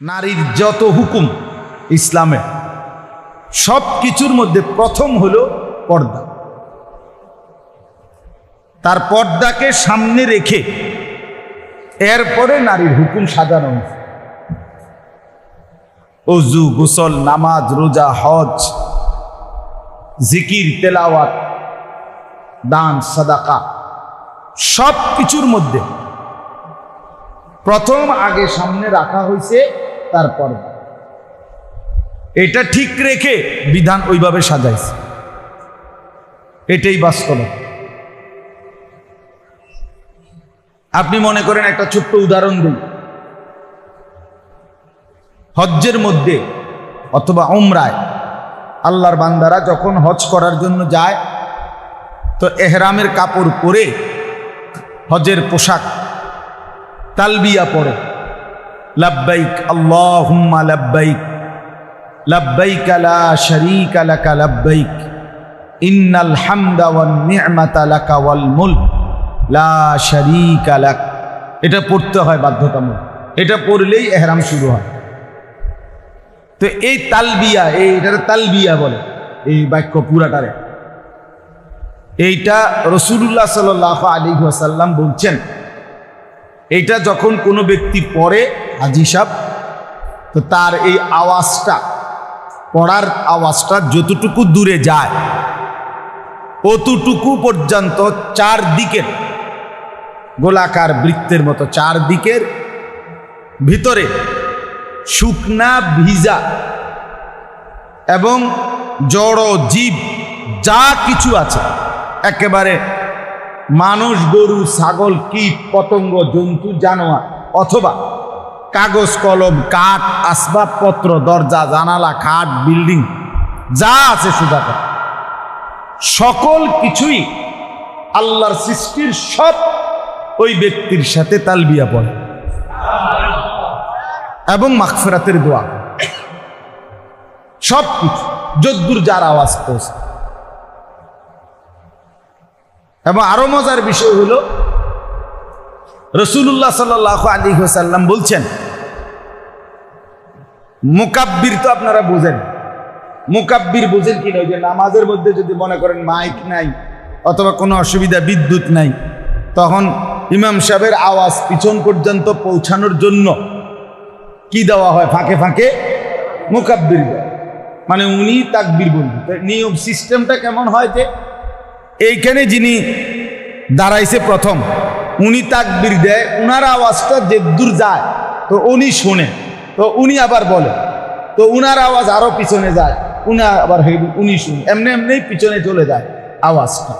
নারীর যত হুকুম ইসলামে সব কিছুর মধ্যে প্রথম হলো পর্দা। তার পর্দাকে সামনে রেখে এরপরে নারীর হুকুম সাজানো হয়েছে। ওযু, গোসল, নামাজ, রোজা, হজ, জিকির, তেলাওয়াত, দান, সাদাকা সব কিছুর মধ্যে প্রথম আগে সামনে রাখা হয়েছে তার পর্দা। এটা ঠিক রেখে বিধান ওইভাবে সাজাইছে, এটাই বাস্তব। আপনি মনে করেন একটা ছোট্ট উদাহরণ দিন, হজ্জের মধ্যে অথবা উমরায় আল্লাহর বান্দারা যখন হজ করার জন্য যায় তো এহরামের কাপড় পরে হজের পোশাক তালবিয়া পড়ে, লাব্বাইক আল্লাহুম্মা লাব্বাইক লাব্বাইক লা শারীকা লাকা লাব্বাইক ইন্নাল হামদা ওয়ান নি'মাতা লাকা ওয়াল মুলক লা শারীকা লাক। এটা পড়তে হয় বাধ্যতামূলক, এটা পড়লেই ইহরাম শুরু হয়। তো এই তালবিয়া, এইটারে তালবিয়া বলে, এই বাক্য পুরাটারে। এইটা রাসূলুল্লাহ সাল্লাল্লাহু আলাইহি ওয়াসাল্লাম বলছেন, এইটা যখন কোনো ব্যক্তি পড়ে হাজী সাহেব, তো তার এই আওয়াজটা, পড়ার আওয়াজটা যতটুকু দূরে যায় অতটুকু পর্যন্ত চারদিকের গোলাকার বৃত্তের মতো চারদিকের ভিতরে শুকনা ভিজা এবং জড় জীব যা কিছু আছে, একেবারে মানুষ, গরু, ছাগল, কীট, পতঙ্গ, জন্তু, জানোয়ার অথবা কাগজ, কলম, কাঠ, আসবাবপত্র, দরজা, জানালা, খাট, বিল্ডিং যা আছে সুদাকা সকল কিছুই আল্লাহর সৃষ্টির সব ওই ব্যক্তির সাথে তালবিয়া পড়ে এবং মাগফিরাতের দোয়া, সব কিছু যদ্দূর যার আওয়াজ পৌঁছে। এবং আরো মজার বিষয় হলো রাসূলুল্লাহ সাল্লাল্লাহু আলাইহি ওয়াসাল্লাম বলছেন, মুকাব্বির তো আপনারা বুঝেন, মুকাব্বির বুঝেন কিনা? ওই যে নামাজের মধ্যে যদি মনে করেন মাইক নাই অথবা কোনো অসুবিধা, বিদ্যুৎ নাই, তখন ইমাম সাহেবের আওয়াজ পিছন পর্যন্ত পৌঁছানোর জন্য কি দেওয়া হয়? ফাঁকে ফাঁকে মুকাব্বির দেয়, মানে উনি তাকবীর বলবেন। নিয়ম সিস্টেমটা কেমন হয় যে এইখানে যিনি দাঁড়াইছে প্রথম, উনি তাকবীর দেয়, উনার আওয়াজটা যে দূর যায় তো উনি শোনে, তো উনি আবার বলে, তো উনার আওয়াজ আরো পিছনে যায়, উনি আবার উনি শুনে, এমনি এমনি পিছনে চলে যায় আওয়াজটা।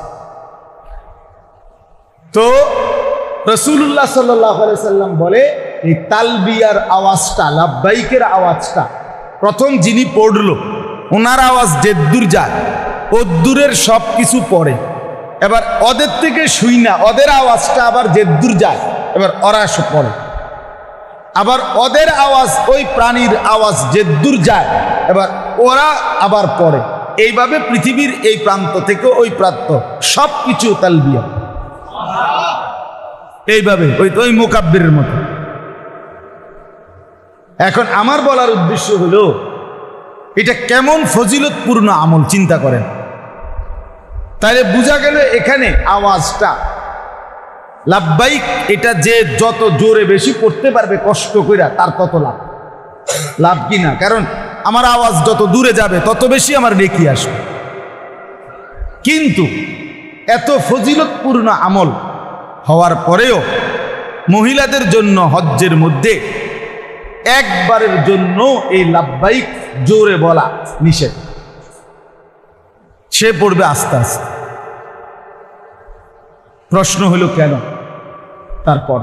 তো রাসূলুল্লাহ সাল্লাল্লাহু আলাইহি সাল্লাম বলে, এই তালবিয়ার আওয়াজটা, লাব্বাইকের আওয়াজটা প্রথম যিনি পড়লো ওনার আওয়াজ যে দূর যায় ও দূরের সব কিছু পড়ে। এবার ওদের থেকে শুই না, ওদের আওয়াজটা আবার যে দূর যায় এবার ওরা পড়ে, আবার ওদের আওয়াজ ওই প্রাণীর আওয়াজ যে দূর যায় এবার ওরা আবার পড়ে। এইভাবে পৃথিবীর এই প্রান্ত থেকে ওই প্রান্ত সব কিছু তালবিয়া, এইভাবে ওই মুকাব্বিরের মতো। এখন আমার বলার উদ্দেশ্য হলো, এটা কেমন ফজিলতপূর্ণ আমল চিন্তা করেন। তাহলে বোঝা গেল এখানে আওয়াজটা লাব্বাইক, এটা যে যত জোরে বেশি পড়তে পারবে কষ্ট কইরা তার তত লাভ। লাভ কি না? কারণ আমার আওয়াজ যত দূরে যাবে তত বেশি আমার নেকি আসবে। কিন্তু এত ফজিলতপূর্ণ আমল হওয়ার পরেও মহিলাদের জন্য হজ্জের মধ্যে একবারের জন্য এই লাব্বাইক জোরে বলা নিষেধ। সে পড়বে আস্তে আস্তে। প্রশ্ন হলো কেন? তারপর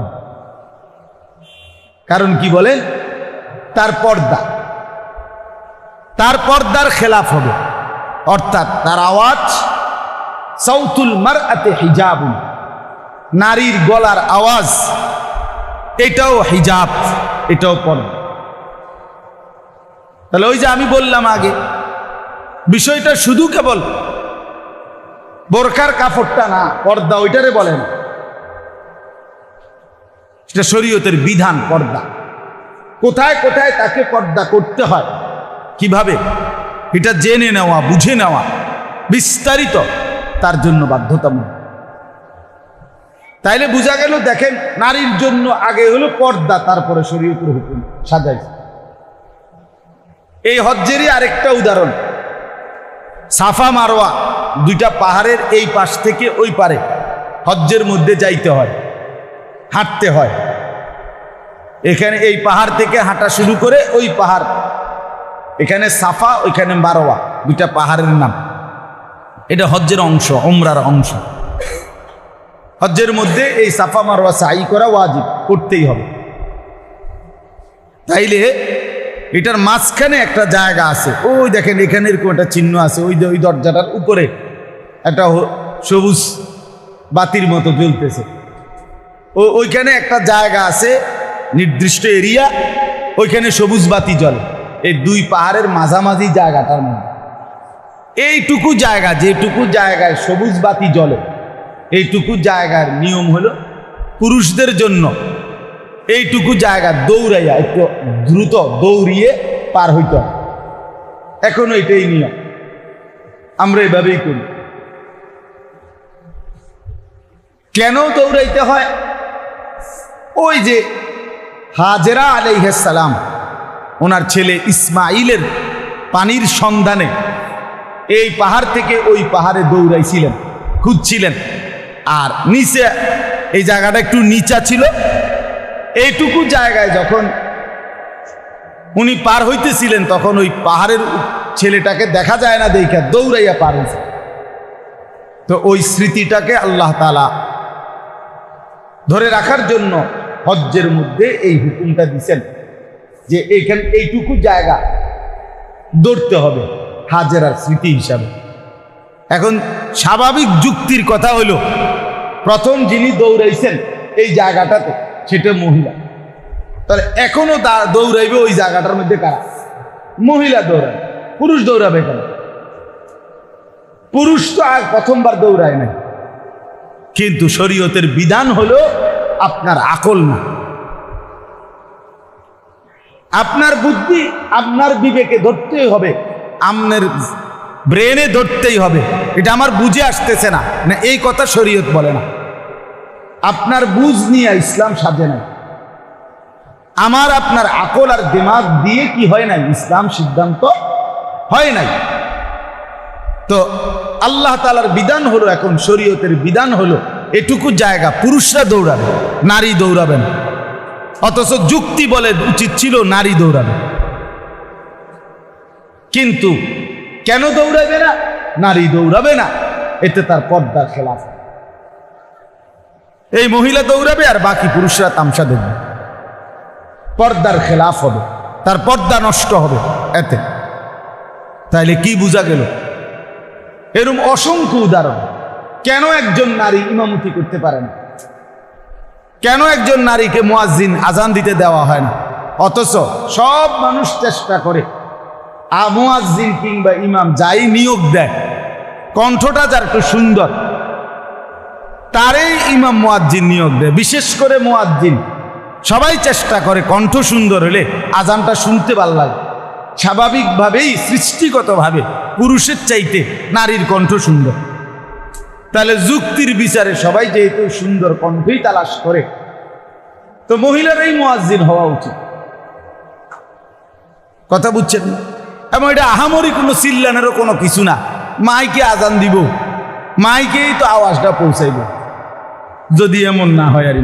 কারণ কি বলেন? তার পর্দা, তার পর্দার খেলাফ হবে, অর্থাৎ তার আওয়াজ, সাউতুল মারআতি হিজাবুন, নারীর গলার আওয়াজ এটাও হিজাব, এটাও পর্দা। তাহলে ওই যে আমি বললাম আগে, বিষয়টা শুধু কেবল বোরকার কাপড়টা না, পর্দা ওইটারে বলে না, সেটা শরীয়তের বিধান পর্দা। কোথায় কোথায় তাকে পর্দা করতে হয়, কিভাবে এটা জেনে নেওয়া, বুঝে নেওয়া বিস্তারিত তার জন্য বাধ্যতামূলক। তাইলে বোঝা গেল, দেখেন নারীর জন্য আগে হলো পর্দা, তারপরে শরীয়তের হুকুম সাজাইছে। এই হজ্জেরই আরেকটা উদাহরণ, সাফা মারওয়া দুইটা পাহাড়ের এই পাশ থেকে ওই পারে হজ্জের মধ্যে যাইতে হয়, হাঁটতে হয়। এখানে এই পাহাড় থেকে হাঁটা শুরু করে ওই পাহাড়, এখানে সাফা ওইখানে মারওয়া, দুইটা পাহাড়ের নাম। এটা হজ্জের অংশ, উমরার অংশ। হজ্জের মধ্যে এই সাফা মারওয়া সাই করা ওয়াজিব, করতেই হবে। তাইলে এটার মাঝখানে একটা জায়গা আছে, ওই দেখেন এখানে এরকম একটা চিহ্ন আছে, ওই দরজাটার উপরে একটা সবুজ বাতির মতো জ্বলতেছে। ওইখানে একটা জায়গা আছে, নির্দিষ্ট এরিয়া, ওইখানে সবুজ বাতি জ্বলে। এই দুই পাহাড়ের মাঝামাঝি জায়গাটার মধ্যে এইটুকু জায়গা, যেটুকু জায়গায় সবুজ বাতি জ্বলে, এইটুকু জায়গার নিয়ম হলো পুরুষদের জন্য এইটুকু জায়গা দৌড়াইয়া একটু দ্রুত দৌড়িয়ে পার হইতে হয়। এখনো এটাই নিয়ম, আমরা এভাবেই করি। কেন দৌড়াইতে হয়? ওই যে হাজেরা আলাইহিস সালাম ওনার ছেলে ইসমাইলের পানির সন্ধানে এই পাহাড় থেকে ওই পাহাড়ে দৌড়াইছিলেন, খুঁজছিলেন। আর নিচে এই জায়গাটা একটু নিচা ছিল, এইটুকু জায়গায় যখন উনি পার হইতেছিলেন তখন ওই পাহাড়ের ছেলেটাকে দেখা যায় না, দেখা দৌড়াইয়া পার হয়েছে। তো ওই স্মৃতিটাকে আল্লাহ তাআলা ধরে রাখার জন্য হজ্জের মধ্যে এই হুকুমটা দিচ্ছেন যে এইখানে এইটুকু জায়গা দৌড়তে হবে হাজেরার স্মৃতি হিসাবে। এখন স্বাভাবিক যুক্তির কথা হলো, প্রথম যিনি দৌড়াইছেন এই জায়গাটাতে সেটা মহিলা, তাহলে এখনো দৌড়াইবে ওই জায়গাটার মধ্যে কারা? মহিলা দৌড়াবে। পুরুষ দৌড়াবে কেন? পুরুষ তো আর প্রথমবার দৌড়ায় নাই। কিন্তু শরীয়তের বিধান হলো আপনার আকল না, আপনার বুদ্ধি, আপনার বিবেকে ধরতেই হবে, আপনার ব্রেনে ধরতেই হবে। এটা আমার বুঝে আসতেছে না, না এই কথা শরীয়ত বলে না। আপনার বুঝ নিয়ে ইসলাম সাজে নাই। আমার আপনার আকল আর দিমাগ দিয়ে কি হয় নাই, ইসলাম সিদ্ধান্ত হয় নাই। তো আল্লাহ তাআলার বিধান হলো, এখন শরীয়তের বিধান হলো এটুকু জায়গা পুরুষরা দৌড়াবে, নারী দৌড়াবেন। অথচ যুক্তি বলে উচিত ছিল নারী দৌড়াবে। কিন্তু কেন দৌড়াবে না? নারী দৌড়াবে না, এতে তার পর্দার খেলাফ। এই মহিলা দৌড়াবে আর বাকি পুরুষরা তামসা দেখবে, পর্দার খেলাফ হবে, তার পর্দা নষ্ট হবে এতে। তাইলে কি বোঝা গেল? এরকম অসংখ্য উদাহরণ। কেন একজন নারী ইমামতি করতে পারে না? কেন একজন নারীকে মুয়াজ্জিন আজান দিতে দেওয়া হয় না? অথচ সব মানুষ চেষ্টা করে মুয়াজ্জিন কিংবা ইমাম যাই নিয়োগ দেয়, কণ্ঠটা যার একটু সুন্দর তারই ইমাম মুয়াজ্জিন নিয়োগ দেয়। বিশেষ করে মুয়াজ্জিন সবাই চেষ্টা করে কণ্ঠ সুন্দর হলে আজানটা শুনতে ভালো লাগে। স্বাভাবিকভাবেই সৃষ্টিগতভাবে পুরুষের চাইতে নারীর কণ্ঠ সুন্দর। তাহলে যুক্তির বিচারে সবাই যেহেতু সুন্দর কণ্ঠই তালাশ করে, তো মহিলারাই মুয়াজ্জিন হওয়া উচিত। কথা বুঝছেন না? এবং এটা আহামরি কোনো চিল্লানেরও কোনো কিছু না। মাইকে আজান দিব, মাইকেই তো আওয়াজটা পৌঁছাইব, যদি এমন না হয় আর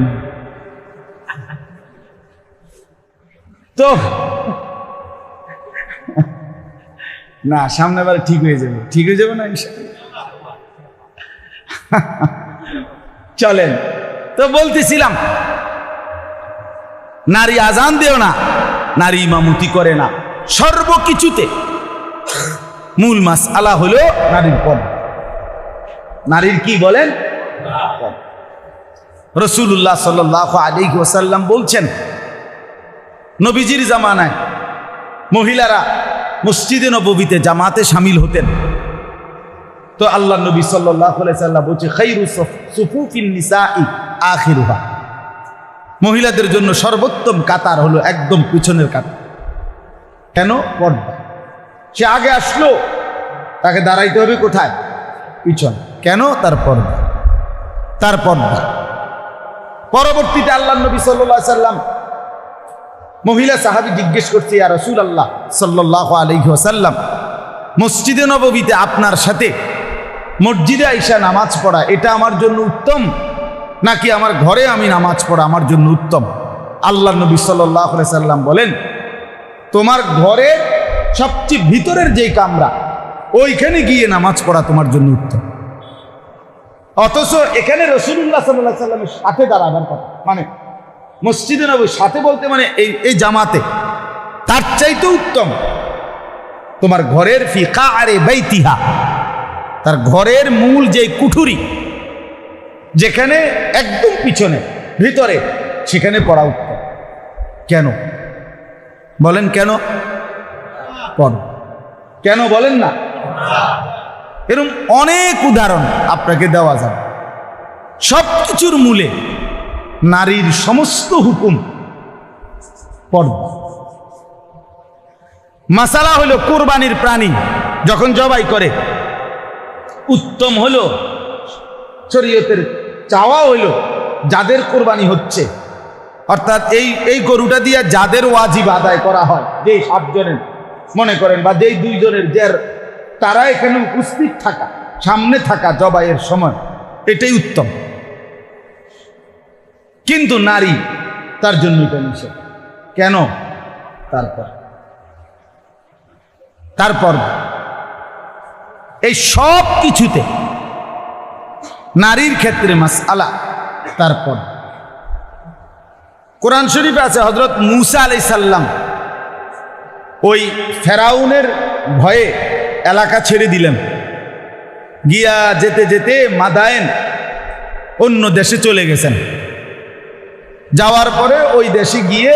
তো না, সামনে বার ঠিক হয়ে যাবে, ঠিক হয়ে যাবে না চলেন। তো বলতেছিলাম নারী আজান দেও না, নারী ইমামতি করে না, সর্বকিছুতে মূল মাসআলা হলো নারীর পদ। নারীর কি বলেন? রাসূলুল্লাহ সাল্লাল্লাহু আলাইহি ওয়াসাল্লাম বলছেন, নবীজির জামানায় মহিলারা মসজিদে নববীতে জামাতে শামিল হতেন। তো আল্লাহ নবী সাল্লাল্লাহু আলাইহি ওয়াসাল্লাম বলছে, খায়রু সুফুফিন নিসাই আখিরুহা। মহিলাদের জন্য সর্বোত্তম কাতার হলো একদম পিছনের কাতার। কেন? পর্দা। সে আগে আসলো, তাকে দাঁড়াইতে হবে কোথায়? পিছন। কেন? তার পর্দা, তার পর্দা। পরবর্তীতে আল্লাহ নবী সাল্লাল্লাহু আলাইহি সাল্লাম মহিলা সাহাবী জিজ্ঞেস করছে, ইয়া রাসূলুল্লাহ সাল্লাল্লাহু আলাইহি ওয়াসাল্লাম, মসজিদে নববীতে আপনার সাথে মসজিদে আইসা নামাজ পড়া এটা আমার জন্য উত্তম, নাকি আমার ঘরে আমি নামাজ পড়া আমার জন্য উত্তম? আল্লাহ নবী সাল্লাল্লাহু আলাইহি সাল্লাম বলেন, তোমার ঘরের সবচেয়ে ভিতরের যেই কামরা, ওইখানে গিয়ে নামাজ পড়া তোমার জন্য উত্তম। অথচ এখানে রাসূলুল্লাহ সাল্লাল্লাহু আলাইহি সাল্লামের সাথে দাঁড়াবার কথা, মানে মসজিদে নববীর সাথে বলতে মানে এই জামাতে, তার চাইতে উত্তম তোমার ঘরের ফি কাআরি বাইতিহা, তার ঘরের মূল যে কুঠুরি, যেখানে একদম পিছনে ভিতরে, সেখানে পড়া উত্তম। কেন বলেন? কেন? কেন বলেন না? এরকম অনেক উদাহরণ আপনাকে দেওয়া যাবে। সব কিছুর মূলে নারীর সমস্ত হুকুম পর্দা। মাসালা হলো কুরবানির প্রাণী যখন জবাই করে, উত্তম হলো শরীয়তের চাওয়া হলো যাদের কোরবানি হচ্ছে, অর্থাৎ এই গরুটা দিয়ে যাদের ওয়াজিব আদায় করা হয়, যে 7 জনের মনে করেন বা যেই 2 জনের যার, তারা এখানে উপস্থিত থাকা, সামনে থাকা জবাইয়ের সময়, এটাই উত্তম। কিন্তু নারী, তার জন্য এটা নিষেধ। কেন? তারপর এই সব কিছুতে নারীর ক্ষেত্রে মাসআলা। তারপর কোরআন শরীফে আছে, হযরত মূসা আলাইহিস সালাম ওই ফেরাউনের ভয়ে এলাকা ছেড়ে দিলেন, গিয়া যেতে যেতে মাদায়েন অন্য দেশে চলে গেছেন। যাওয়ার পরে ওই দেশে গিয়ে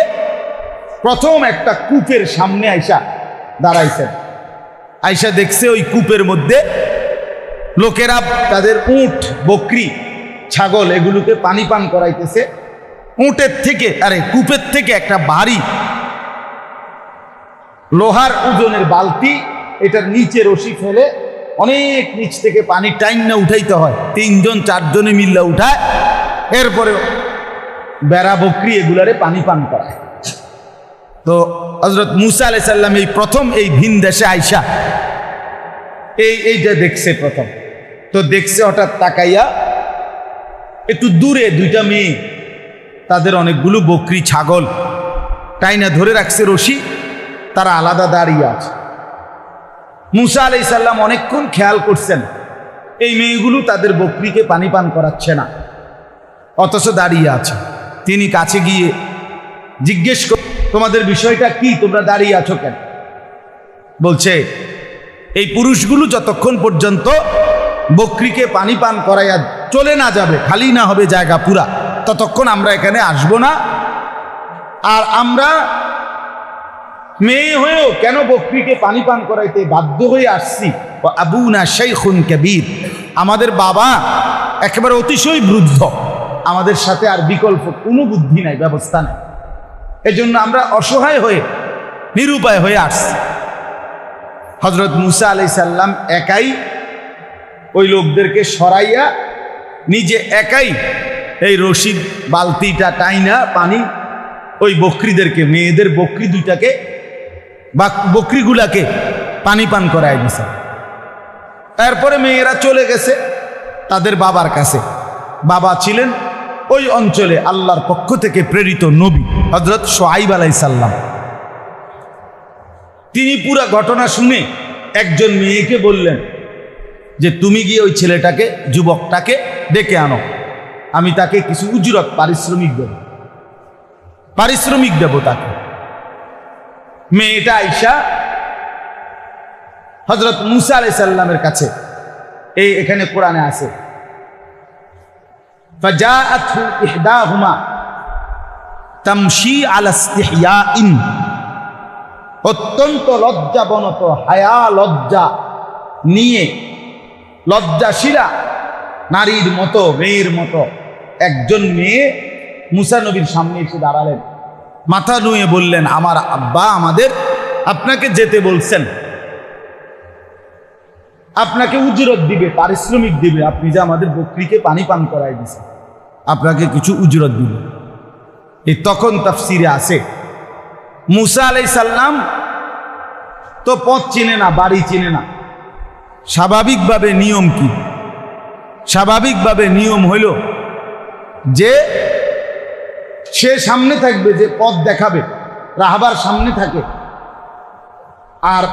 প্রথম একটা কূপের সামনে আইসা দাঁড়াইছেন। আইসা দেখছে ওই কূপের মধ্যে লোকেরা তাদের উট, বকরি, ছাগল এগুলোকে পানি পান করাইতেছে। উটের থেকে, কূপের থেকে একটা ভারী লোহার ওজনের বালতি, এটার নিচে রশি ফেলে অনেক নিচ থেকে পানি টাইন না উঠাইতে হয়, 3 জন 4 জনে মিল্লা উঠায়, এরপরে বেড়া, বকরি এগুলারে পানি পান করায়। তো হযরত মূসা আলাইহিস সালাম এই প্রথম এই ভিন দেশে আইসা এইটা দেখছে প্রথম। তো দেখছে, হঠাৎ তাকাইয়া একটু দূরে 2টা মেয়ে, তাদের অনেকগুলো বকরি, ছাগল টাইনা ধরে রাখছে রশি, তারা আলাদা দাঁড়িয়ে আছে। মূসা আলাইহিস সালাম অনেকক্ষণ খেয়াল করছেন এই মেয়েগুলো তাদের বকরিকে পানি পান করাচ্ছে না, অথচ দাঁড়িয়ে আছে। তিনি কাছে গিয়ে জিজ্ঞেস কর, তোমাদের বিষয়টা কি, তোমরা দাঁড়িয়ে আছো কেন? বলছে, এই পুরুষগুলো যতক্ষণ পর্যন্ত বকরিকে পানি পান করাইয়া চলে না যাবে, খালি না হবে জায়গা পুরা, ততক্ষণ আমরা এখানে আসব না। আর আমরা মেয়ে হয়েও কেন বকরিকে পানি পান করাইতে বাধ্য হয়ে আসছি? আবুনা শাইখুন কাবীর, আমাদের বাবা একেবারে অতিশয় বৃদ্ধ, আমাদের সাথে আর বিকল্প কোনো বুদ্ধি নাই, ব্যবস্থা নাই, এজন্য আমরা অসহায় হয়ে নিরুপায় হয়ে আসছি। হযরত মূসা আলাইহিস সালাম একাই ওই লোকদেরকে সরাইয়া নিজে একাই এই রশিদ বালতিটা টাইনা পানি ওই বকরিদেরকে, মেয়েদের বকরি 2টাকে বা বকরিগুলাকে পানি পান করায় দিয়েছে। তারপরে মেয়েরা চলে গেছে তাদের বাবার কাছে। বাবা ছিলেন ওই অঞ্চলে আল্লাহর পক্ষ থেকে প্রেরিত নবী হযরত শুআয়ব আলাইহিস সালাম। তিনি পুরা ঘটনা শুনে একজন মেয়েকে বললেন যে, তুমি গিয়ে ওই ছেলেটাকে, যুবকটাকে ডেকে আনো, আমি তাকে কিছু উজরত, পারিশ্রমিক দেব তাকে। মেয়েটা আইসা হযরত মূসা আলাইহিস সালামের কাছে, এখানে কোরআনে আছে, ফাজাআতহু ইহদাহুমা তামশি আলা ইসতিহয়াইন, অত্যন্ত লজ্জাবনত, হায়া লজ্জা নিয়ে, লজ্জাশীলা নারীর মতো, মেয়ের মতো একজন মেয়ে মুসা নবীর সামনে এসে দাঁড়ালেন, মাথা নুয়ে বললেন, আমার আব্বা আমাদের আপনাকে যেতে বলছেন, আপনাকে উজরত দিবে, পারিশ্রমিক দিবে, আপনি যে আমাদের বকরিকে পানি পান করাই দিয়েছেন, আপনাকে কিছু উজরত দিবে। এই তখন তাফসিরে আছে মুসা আলাইহিস সালাম তো পথ চিনে না, বাড়ি চিনে না। স্বাভাবিকভাবে নিয়ম কি? স্বাভাবিকভাবে নিয়ম হইল যে সে সামনে থাকবে, যে পথ দেখাবে, রাহবার সামনে থাকে, আর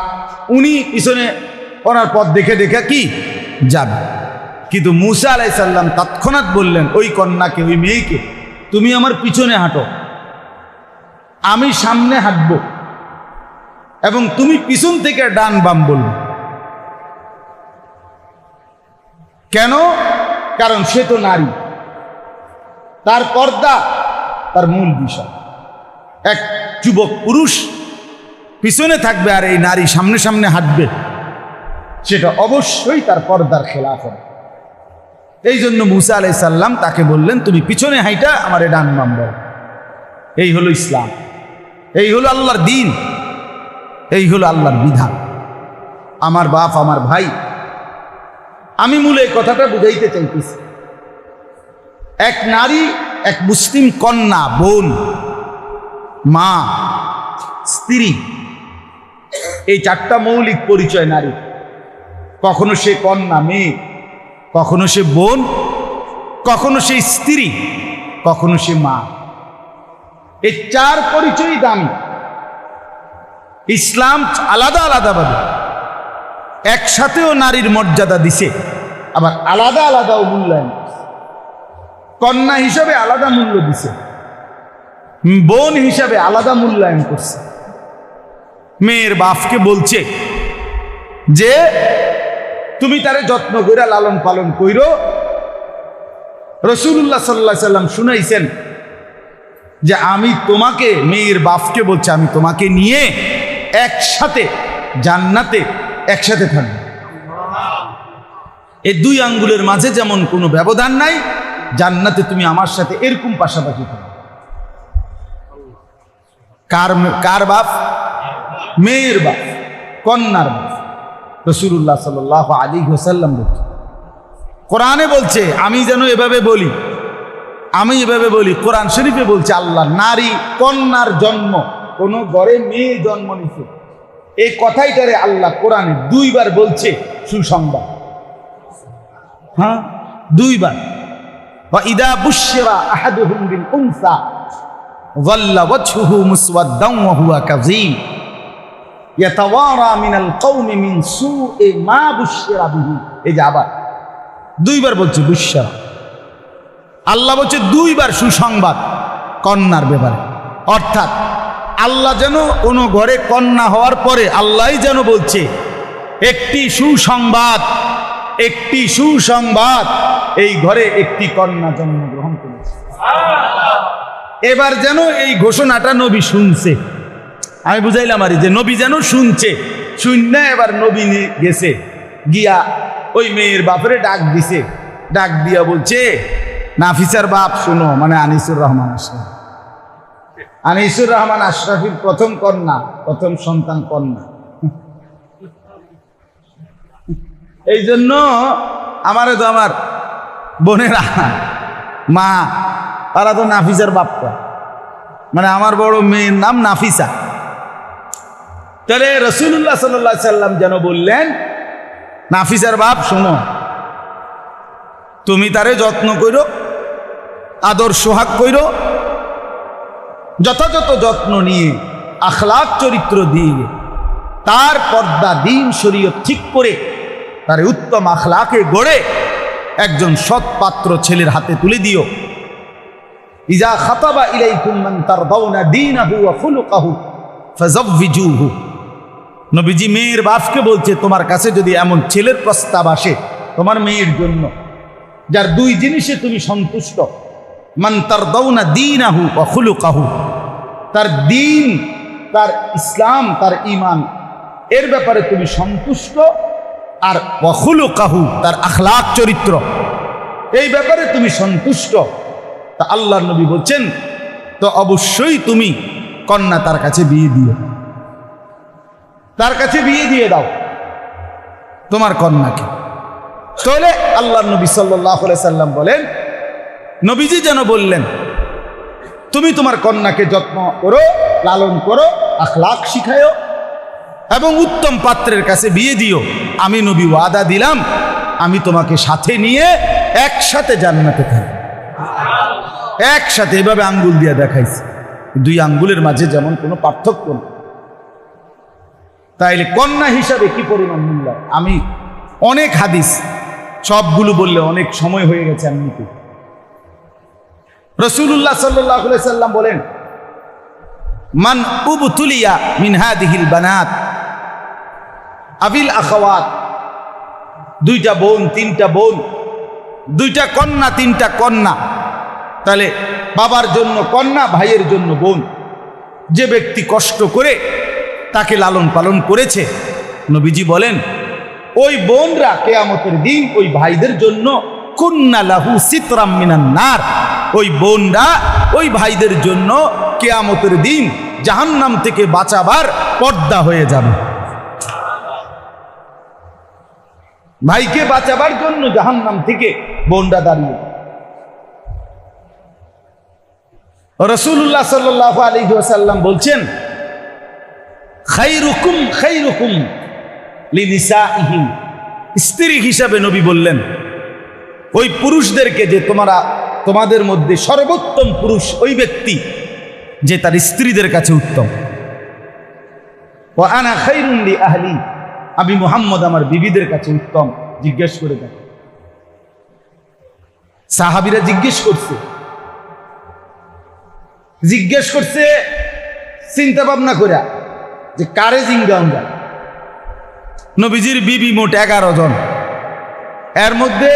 উনি পিছনে ওনার পথ দেখে দেখে কি যাবে। কিন্তু মুসা আলাইহিস সালাম তৎক্ষণাৎ বললেন ওই কন্যাকে, ওই মেয়েকে, তুমি আমার পিছনে হাঁটো, আমি সামনে হাঁটবো, এবং তুমি পিছন থেকে ডান বাম বলবে। কেন? কারণ সে তো নারী, তার পর্দা তার মূল বিষয়। এক যুবক পুরুষ পিছনে থাকবে আর এই নারী সামনে সামনে হাঁটবে, সেটা অবশ্যই তার পর্দার খেলাফ হবে। এই জন্য মুসা আলাইহিস সালাম তাকে বললেন, তুমি পিছনে হাইটা আমারে ডান বাম বল। এই হলো ইসলাম, এই হলো আল্লাহর দ্বীন, এই হলো আল্লাহর বিধান। আমার বাপ, আমার ভাই, আমি মূলে এই কথাটা বুঝাইতে চাইতেছি, এক নারী, এক মুসলিম কন্যা, বোন, মা, স্ত্রী, এই চারটা মৌলিক পরিচয় নারী। কখনো সে কন্যা, মেয়ে, কখনো সে বোন, কখনো সে স্ত্রী, কখনো সে মা। এই চার পরিচয় দামি। ইসলাম আলাদা আলাদাভাবে একসাথেও নারীর মর্যাদা দিছে, আবার আলাদা আলাদাও মূল্যায়ন দিছে। কন্যা হিসাবে আলাদা মূল্য দিছে, বোন হিসাবে আলাদা মূল্যায়ন করছে। মেয়ের বাপকে বলছে যে তুমি তারে যত্ন কইরা লালন পালন কইরো। রাসূলুল্লাহ সাল্লাল্লাহু আলাইহি সাল্লাম শুনাইছেন যে আমি তোমাকে, মেয়ের বাপকে বলছে, আমি তোমাকে নিয়ে একসাথে জান্নাতে একসাথে থাকবো। এই দুই আঙ্গুলের মাঝে যেমন কোনো ব্যবধান নাই, জান্নাতে তুমি আমার সাথে এরকম পাশাপাশি থাকবে। কার বাপ? মেয়ের বাপ, কন্যার বাপ। রাসূলুল্লাহ সাল্লাল্লাহু আলাইহি ওয়াসাল্লাম বলছে, কোরআনে বলছে, আমি যেন এভাবে বলি, আমি এভাবে বলি, কোরআন শরীফে বলছে আল্লাহ নারী কন্যার জন্ম, কোন ঘরে মেয়ে জন্ম নিছে, এই কথাইটারে আল্লাহ কোরআনে দুইবার বলছে সুসংবাদ। হ্যাঁ, দুইবার। ওয়া ইদা বুশিরা আহাদুহুম বিল উনসা যাল্লা ওয়াজহুহু মুসওয়াদ্দান ওয়া হুয়া কাযীম ইয়াতাওয়ারা মিনাল কওমি মিন সুই মা বুশিরা বিহি। এই যে আবার দুইবার বলছে বুশিরা, আল্লাহ বলছে দুইবার সুসংবাদ কন্যার ব্যাপারে। অর্থাৎ আল্লাহ যেন কোনো ঘরে কন্যা হওয়ার পরে আল্লাহই যেন বলছে একটি সুসংবাদ, একটি সুসংবাদ, এই ঘরে একটি কন্যা জন্মগ্রহণ করেছে। এবার যেন এই ঘোষণাটা নবী শুনছে। আমি বুঝাইলাম আর যে নবী যেন শুনছে, শুননা এবার নবী গেছে, গিয়া ওই মেয়ের বাপরে ডাক দিছে, ডাক দিয়া বলছে, নাফিসার বাপ শুনো, মানে আনিসুর রহমান আশরাফি। আনিসুর রহমান আশরাফির প্রথম কন্যা, প্রথম সন্তান কন্যা। এই জন্য আমারও তো আমার বোনেরা, মা, তারা তো নাফিসার বাপটা, মানে আমার বড় মেয়ের নাম নাফিসা। তাহলে রাসূলুল্লাহ সাল্লাল্লাহু আলাইহি সাল্লাম যেন বললেন, নাফিসার বাপ শোনো, তুমি তারে যত্ন কইরো, আদর সোহাগ কইরো, যথাযথ যত্ন নিয়ে, আখলাক চরিত্র দিয়ে, তার পর্দা দিন শরীয়ত ঠিক করে, তার উত্তম আখলাকে গড়ে একজন সৎ পাত্র ছেলের হাতে তুলে দিও। ইজা খাতাবা ইলাইকুম মান তারদাউনা দীনাহু ওয়া খুলুকাহু ফাযাওবিজুহু। নবীজি মেয়ের বাপকে বলছে, তোমার কাছে যদি এমন ছেলের প্রস্তাব আসে তোমার মেয়ের জন্য, যার দুই জিনিসে তুমি সন্তুষ্ট, মান তারদাউনা দীনাহু ওয়া খুলুকাহু, তার দ্বীন, তার ইসলাম, তার ঈমান, এর ব্যাপারে তুমি সন্তুষ্ট, আর ওয়া খুলুকাহু, তার আখলাক চরিত্র, এই ব্যাপারে তুমি সন্তুষ্ট, তা আল্লাহর নবী বলছেন তো অবশ্যই তুমি কন্যা তার কাছে বিয়ে দিও, তার কাছে বিয়ে দিয়ে দাও তোমার কন্যাকে। তাহলে আল্লাহর নবী সাল্লাল্লাহু আলাইহি সাল্লাম বলেন, নবীজি যেন বললেন তুমি তোমার কন্যাকে যত্ন করো, লালন করো, আখলাক শিখায়ো এবং উত্তম পাত্রের কাছে বিয়ে দিও। আমি নবী ওয়াদা দিলাম আমি তোমাকে সাথে নিয়ে একসাথে জান্নাতে থাকবো। একসাথে এভাবে আঙ্গুল দিয়ে দেখাইছে, দুই আঙ্গুলের মাঝে যেমন কোনো পার্থক্য নেই। তাইলে কন্যা হিসাবে কি পরিমাণ মূল্য। আমি অনেক হাদিস, সবগুলো বললে অনেক সময় হয়ে গেছে। এমনিতে রাসূলুল্লাহ সাল্লাল্লাহু আলাইহি সাল্লাম বলেন, মান উবতুলিয়া মিন হাদিহিল বানাত আবিল আখাওয়াত, দুইটা বোন, তিনটা বোন, দুইটা কন্যা, তিনটা কন্যা, তাহলে বাবার জন্য কন্যা, ভাইয়ের জন্য বোন। যে ব্যক্তি কষ্ট করে তাকে লালন পালন করেছে, নবীজি বলেন ওই বোনরা কিয়ামতের দিন ওই ভাইদের জন্য কুন্না লাহু সিতরাম মিনান নার, ওই বোনরা ওই ভাইদের জন্য কিয়ামতের দিন জাহান্নাম থেকে বাঁচাবার পর্দা হয়ে যাবে। ভাইকে বাঁচাবার জন্য জাহান্নাম থেকে বোনরা দাঁড়িয়ে। রাসূলুল্লাহ সাল্লাল্লাহু আলাইহি ওয়াসাল্লাম বলছেন, খায়রুকুম খায়রুকুম লিনিসাইহিম, স্ত্রী হিসাবে নবী বললেন ওই পুরুষদেরকে যে তোমাদের মধ্যে সর্বোত্তম পুরুষ ওই ব্যক্তি যে তার স্ত্রীদের কাছে উত্তম। ওয়া আনা খায়রুন লি আহলি, আমি মুহাম্মদ আমার বিবিদের কাছে উত্তম। জিজ্ঞেস করে দেন, সাহাবীরা জিজ্ঞেস করছে চিন্তা ভাবনা করে যে কারে জিঙ্গাউন যায়। নবীজির বিবি মোট 11 জন, এর মধ্যে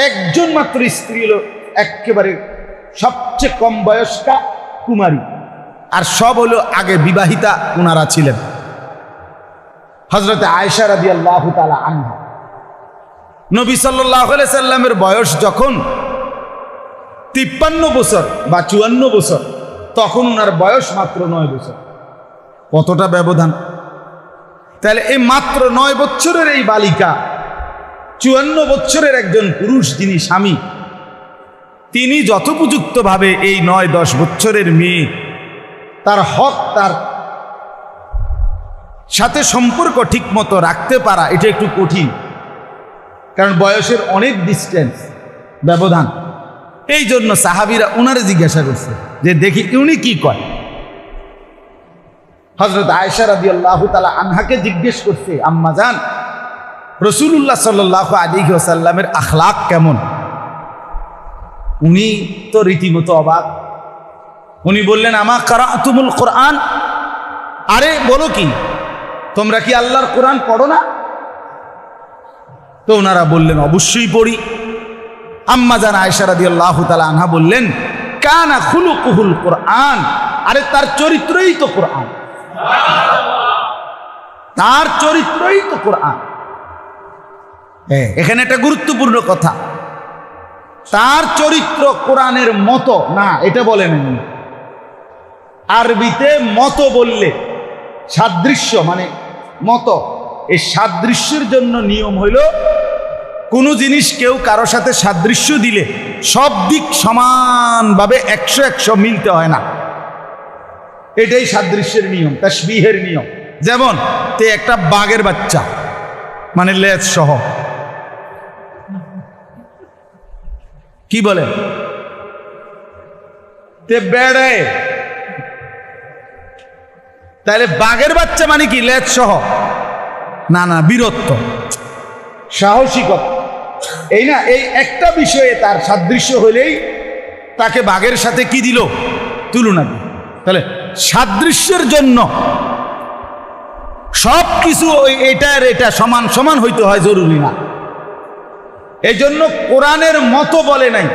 একজন মাত্র স্ত্রী হলো একেবারে সবচেয়ে কম বয়স্কা কুমারী, আর সব হলো আগে বিবাহিতা ওনারা ছিলেন। হযরতে আয়েশা রাদিয়াল্লাহু তাআলা আনহা, নবী সাল্লাল্লাহু আলাইহি সাল্লামের বয়স যখন 53 বছর বা 54 বছর, তখন ওনার বয়স মাত্র 9 বছর। কতটা ব্যবধান! তাহলে এই মাত্র 9 বছরের এই বালিকা 54 বছরের একজন পুরুষ যিনি স্বামী, তিনি যথোপযুক্তভাবে এই 9-10 বছরের মেয়ে তার হক, তার সাথে সম্পর্ক ঠিক মতো রাখতে পারা, এটা একটু কঠিন, কারণ বয়সের অনেক ডিস্টেন্স, ব্যবধান। এই জন্য সাহাবীরা উনারে জিজ্ঞাসা করছে যে দেখি উনি কি কয়। হযরত আয়েশা রাদিয়াল্লাহু তাআলা আনহাকে জিজ্ঞেস করছে, আম্মা জান, রাসূলুল্লাহ সাল্লাল্লাহু আলাইহি ওয়াসাল্লামের আখলাক কেমন? উনি তো রীতিমতো অবাক। উনি বললেন, আমা কারাতুমুল কোরআন, আরে বলো কি, তোমরা কি আল্লাহর কোরআন পড়ো না? তো ওনারা বললেন, অবশ্যই পড়ি। আম্মা জান আয়েশা রাদিয়াল্লাহু তাআলা আনহা বললেন, কানা খুলুকুহুল কোরআন, আরে তার চরিত্রই তো কোরআন, তার চরিত্রই তো কোরআন। এখানে একটা গুরুত্বপূর্ণ কথা, তার চরিত্র কোরআনের মতো না, এটা বলেন। আরবিতে মতো বললে সাদৃশ্য মানে মতো, এই সাদৃশ্যের জন্য নিয়ম হইল কোনো জিনিস কেউ কারো সাথে সাদৃশ্য দিলে সব দিক সমানভাবে 100-100 মিলতে হয় না। এটাই সাদৃশ্যের নিয়ম, তাশবিহের নিয়ম। যেমন তে একটা বাঘের বাচ্চা মানে লেজ সহ, কি বলে তে বেড়ে, তাহলে বাঘের বাচ্চা মানে কি লেজ সহ? না না, বীরত্ব, সাহসিকতা, এই না, এই একটা বিষয়ে তার সাদৃশ্য হলেই তাকে বাঘের সাথে কি দিল? তুলনা দিল। তাহলে সাদৃশ্যের জন্য সব কিছু এটার এটা সমান সমান হইতে হয় জরুরি না। এই জন্য কোরআনের মতো বলে নাই,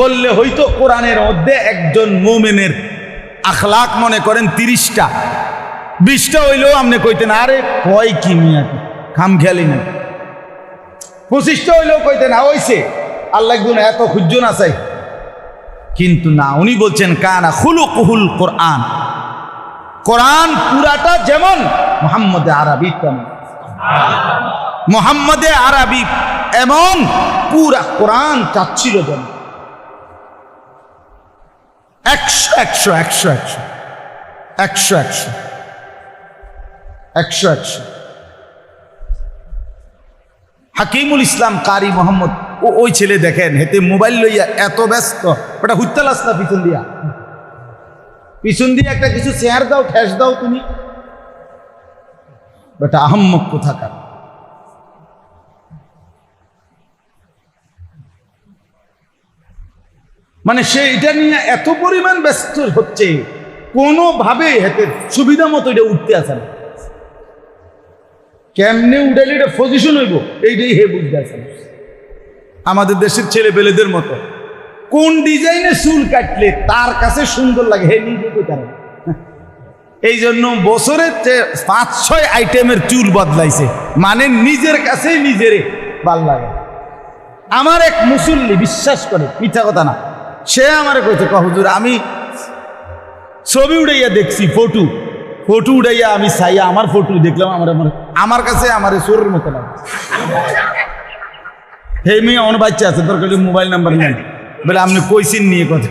বললে হয়তো কোরআনের মধ্যে একজন মুমিনের আখলাক মনে করেন 30টা 20টা হইলেও আপনি কইতেন আরে কয় কি মিয়া খাম খেয়ালি না, 25টা হইলেও কইতেন হইছে আল্লাহ গুণ এত খুঁজো না চাই, কিন্তু না, উনি বলছেন কানা খুলুকুহুল কোরআন, কোরআন পুরাটা যেমন মুহাম্মদে আরবি তেমন। মুহাম্মদে আরবি এমন পুরা কোরআন চাচ্ছিল যেন 100 হাকিমুল ইসলাম কারি মোহাম্মদ ওই ছেলে দেখেন হেতে মোবাইল লইয়া এত ব্যস্ত, ওটা হুত্তালাস না পিছন দিয়া একটা কিছু শেয়ার দাও, ঠেস দাও তুমি, ওটা আহম্মক কোথাকার। মানে সে এটা নিয়ে এত পরিমাণ ব্যস্ত হচ্ছে, কোনোভাবে হেতে সুবিধা মতো এটা উঠতে আসে না। কেমনে উঠাইলে এটা পজিশন হইব এইটাই হে বুঝতে আসে না। আমাদের দেশের ছেলে পেলেদের মতো কোন ডিজাইনে চুল কাটলে তার কাছে সুন্দর লাগে হে নিজে কোথায়। এই জন্য বছরে 5-6 আইটেমের চুল বদলাইছে, মানে নিজের কাছেই নিজের ভাল লাগে। আমার এক মুসল্লি বিশ্বাস করে, মিথ্যা কথা না, সে আমারে কইছে হুজুর আমি ছবি উড়াইয়া দেখছি, ফটো উড়াইয়া আমি চাইয়া আমার ফটো দেখলাম, আমার কাছে আমার চোরের মতো লাগে। হে মেয়ে আমার বাচ্চা আছে, তোর কাছে মোবাইল নাম্বার নেন বলে আপনি কইছেন নিয়ে কথা।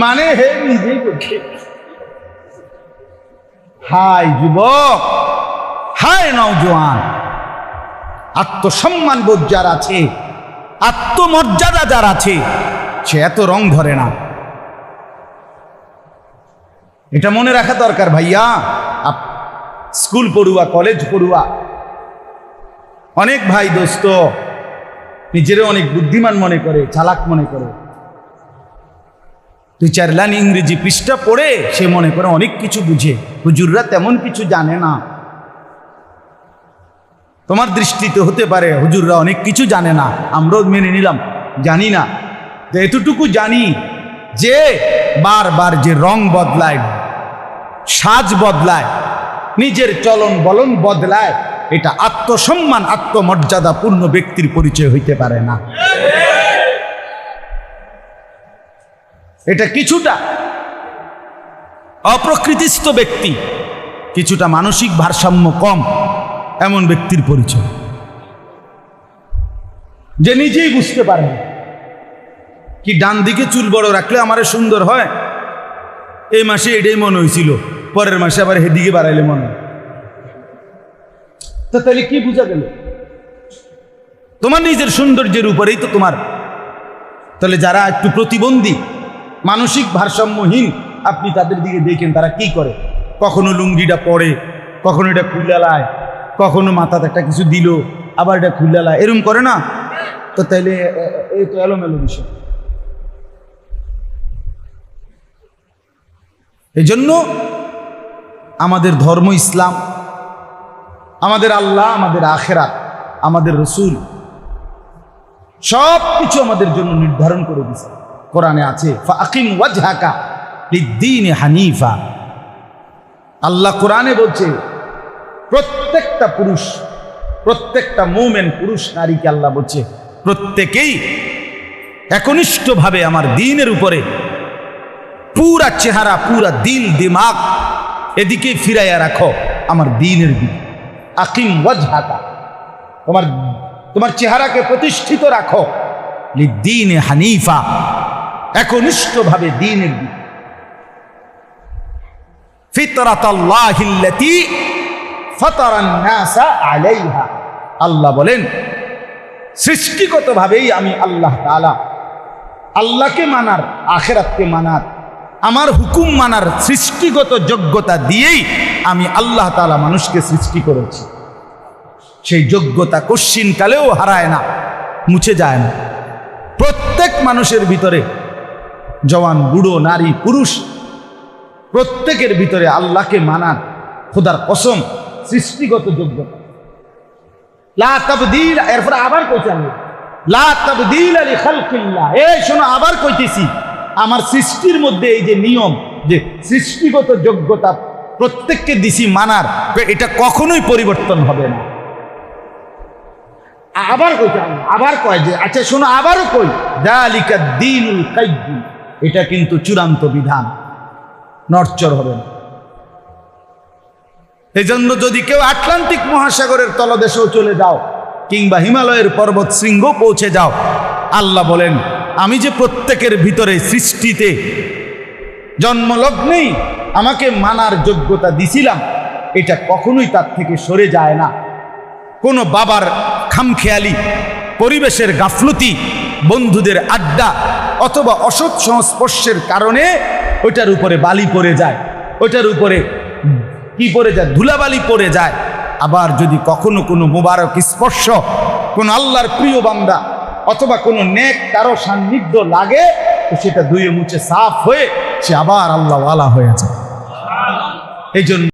মানে হে নিজেই বলছে। হাই যুবক, হাই নওজোয়ান, আত্মসম্মান বোধ যার আছে, আত্মমর্যাদা যার আছে, সে এত রং ধরে না। এটা মনে রাখা দরকার ভাইয়া। স্কুল পড়ুয়া, কলেজ পড়ুয়া অনেক ভাই দোস্ত নিজেরও অনেক বুদ্ধিমান মনে করে, চালাক মনে করে। 2-4 লাইন ইংরেজি পৃষ্ঠা পড়ে সে মনে করে অনেক কিছু বুঝে। হুজুররা তেমন কিছু জানে না। তোমার দৃষ্টিতে হতে পারে হুজুররা অনেক কিছু জানে না, আমরাও মেনে নিলাম জানি না। তো এতটুকু জানি যে বারবার যে রং বদলায়, সাজ বদলায়, নিজের চলন বলন বদলায়, এটা আত্মসম্মান আত্মমর্যাদা পূর্ণ ব্যক্তির পরিচয় হইতে পারে না। এটা কিছুটা অপ্রকৃতিস্থ ব্যক্তি, কিছুটা মানসিক ভারসাম্য কম এমন ব্যক্তির পরিচয়, যে নিজেই বুঝতে পারে না কি ডান দিকে চুল বড় রাখলে আমারে সুন্দর হয়, এই মাসে এটাই মনে হয়েছিল, পরের মাসে আবার হেদিকে বাড়াইলে মনে হয়। তো তাহলে কি বোঝা গেল? তোমার নিজের সৌন্দর্যের উপরেই তো তোমার। তাহলে যারা একটু প্রতিবন্ধী, মানসিক ভারসাম্যহীন, আপনি তাদের দিকে দেখেন তারা কি করে। কখনো লুঙ্গিটা পরে, কখনো এটা খুলালায়, কখনো মাথাতে একটা কিছু দিল, আবার এটা খুলালায়, এরম করে না? তো তাইলে এই তো এলোমেলো বিষয়। এই জন্য আমাদের ধর্ম ইসলাম, আমাদের আল্লাহ, আমাদের আখেরাত, আমাদের রসুল সব কিছু আমাদের জন্য নির্ধারণ করে দিয়েছে। কোরআনে আছে ফাকিম ওয়াজহাকা লিদ্দীন হানিফা। আল্লাহ কোরআনে বলছে প্রত্যেকটা পুরুষ, প্রত্যেকটা মুমিন পুরুষ নারীকে আল্লাহ বলছে প্রত্যেকেই একনিষ্ঠভাবে আমার দ্বীনের উপরে পুরা চেহারা, পুরা দিল দিমাগ এদিকে ফিরাইয়া রাখো আমার দ্বীনের দিকে। আকিম ওয়াজহাকা, তোমার চেহারাকে প্রতিষ্ঠিত রাখো লিদ্দীনে হানিফা, একনিষ্ঠভাবে দ্বীনের দিকে। ফিতরাতাল্লাহিল্লাতী ফাতারান নাসা আলাইহা। আল্লাহ বলেন সৃষ্টিগতভাবেই আমি আল্লাহ তাআলা আল্লাহকে মানার, আখিরাতকে মানার, আমার হুকুম মানার সৃষ্টিগত যোগ্যতা দিয়েই আমি আল্লাহ তাআলা মানুষকে সৃষ্টি করেছি। সেই যোগ্যতা কশ্চিন কালেও হারায় না, মুছে যায় না। প্রত্যেক মানুষের ভিতরে, জওয়ান, বুড়ো, নারী, পুরুষ, প্রত্যেকের ভিতরে আল্লাহকে মানার, খোদার কসম, সৃষ্টিগত যোগ্যতা। লা তাবদীল, এরপর আবার কইছেন লা তাবদীল লিখালকিল্লাহ। এই শোনো, আবার কইতেছি, আমার সৃষ্টির মধ্যে এই যে নিয়ম, যে সৃষ্টিগত যোগ্যতা প্রত্যেককে দিছি মানার, এটা কখনোই পরিবর্তন হবে না। আবার কইতে আবার কয় যে আচ্ছা শোনো আবারও কই যালিকা দ্বীনুল কাইয়্যিম, এটা কিন্তু চূড়ান্ত বিধান, নড়চড় হবে না। এই জন্য যদি কেউ আটলান্টিক মহাসাগরের তলদেশেও চলে যাও কিংবা হিমালয়ের পর্বত শৃঙ্গ পৌঁছে যাও, আল্লাহ বলেন আমি যে প্রত্যেকের ভিতরে সৃষ্টিতে জন্মলগ্নেই আমাকে মানার যোগ্যতা দিছিলাম, এটা কখনোই তার থেকে সরে যায় না। কোনো বাবার খামখেয়ালি, পরিবেশের গাফলতি, বন্ধুদের আড্ডা অথবা অসৎ সংস্পর্শের কারণে ওইটার উপরে বালি পড়ে যায়, ওইটার উপরে কি পড়ে যায়, ধুলাবালি পড়ে যায়। আবার যদি কখনো কোনো মুবারক স্পর্শ, কোন আল্লাহর প্রিয় বান্দা অথবা কোনো নেক কারো সান্নিধ্য লাগে, তো সেটা ধুয়ে মুছে সাফ হয়ে সে আবার আল্লাহওয়ালা হয়ে যায়। এই জন্য